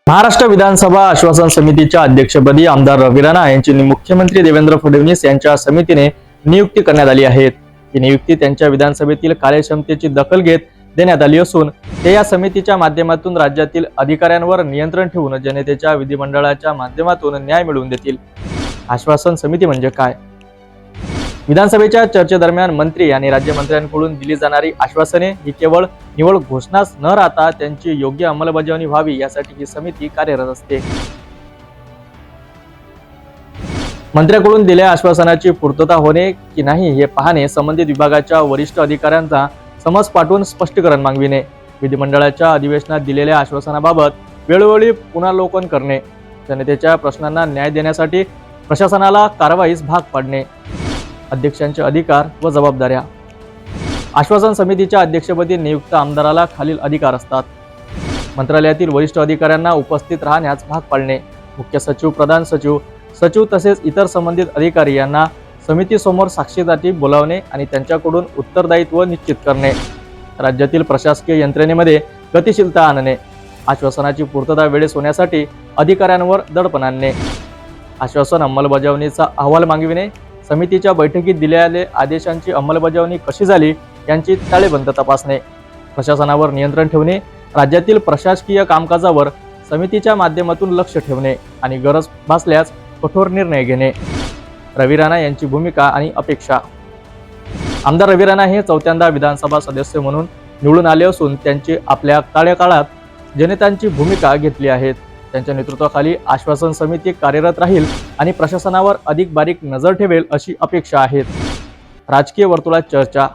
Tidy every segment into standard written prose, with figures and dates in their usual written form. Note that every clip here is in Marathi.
महाराष्ट्र विधानसभा आश्वासन समितीच्या अध्यक्षपदी आमदार रवी राणा यांची मुख्यमंत्री देवेंद्र फडणवीस यांच्या समितीने नियुक्ती करण्यात आली आहे। ही नियुक्ती त्यांच्या विधानसभेतील कार्यक्षमतेची दखल घेत देण्यात आली असून ते या समितीच्या माध्यमातून राज्यातील अधिकाऱ्यांवर नियंत्रण ठेवून जनतेच्या विधिमंडळाच्या माध्यमातून न्याय मिळवून देतील। आश्वासन समिती म्हणजे काय? विधानसभेच्या चर्चेदरम्यान मंत्री आणि राज्यमंत्र्यांकडून दिली जाणारी आश्वासने ही केवळ निवड घोषणाच न राहता त्यांची योग्य अंमलबजावणी व्हावी यासाठी ही समिती कार्यरत असते। मंत्र्यांकडून दिलेल्या आश्वासनाची पूर्तता होणे की नाही हे पाहणे, संबंधित विभागाच्या वरिष्ठ अधिकाऱ्यांचा समज पाठवून स्पष्टीकरण मागविणे, विधिमंडळाच्या अधिवेशनात दिलेल्या आश्वासनाबाबत वेळोवेळी पुनरावलोकन करणे, जनतेच्या प्रश्नांना न्याय देण्यासाठी प्रशासनाला कारवाईस भाग पाडणे, अध्यक्षांचे अधिकार व जबाबदाऱ्या। आश्वासन समितीच्या अध्यक्षपदी नियुक्त आमदाराला खालील अधिकार असतात: मंत्रालयातील वरिष्ठ अधिकाऱ्यांना उपस्थित राहण्यास भाग पाडणे, मुख्य सचिव, प्रधान सचिव, सचिव तसेच इतर संबंधित अधिकारी यांना समितीसमोर साक्षीदारी बोलावणे आणि त्यांच्याकडून उत्तरदायित्व निश्चित करणे, राज्यातील प्रशासकीय यंत्रणेमध्ये गतिशीलता आणणे, आश्वासनाची पूर्तता वेळेस होण्यासाठी अधिकाऱ्यांवर दडपण आणणे, आश्वासन अंमलबजावणीचा अहवाल मागविणे, समितीच्या बैठकीत दिलेल्या आदेशांची अंमलबजावणी कशी झाली यांची ताळेबंद तपासणे, प्रशासनावर नियंत्रण ठेवणे, राज्यातील प्रशासकीय कामकाजावर समितीच्या माध्यमातून लक्ष ठेवणे आणि गरज भासल्यास कठोर निर्णय घेणे। रवी राणा यांची भूमिका आणि अपेक्षा। आमदार रवी राणा हे चौथ्यांदा विधानसभा सदस्य म्हणून निवडून आले असून त्यांची आपल्या कार्यकाळात जनतेची भूमिका घेतली आहे। त्यांच्या नेतृत्वाखाली आश्वासन समिती कार्यरत राहील आणि प्रशासनावर अधिक बारीक नजर ठेवेल अशी अपेक्षा आहे। राजकीय वर्तुळात चर्चा।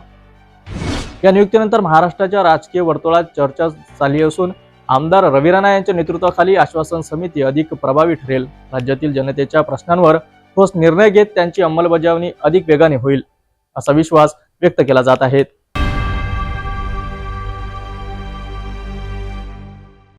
या नियुक्तीनंतर महाराष्ट्राच्या राजकीय वर्तुळात चर्चा चालली असून आमदार रवी राणा यांच्या नेतृत्वाखाली आश्वासन समिती अधिक प्रभावी ठरेल। राज्यातील जनतेच्या प्रश्नांवर ठोस निर्णय घेत त्यांची अंमलबजावणी अधिक वेगाने होईल असा विश्वास व्यक्त केला जात आहे।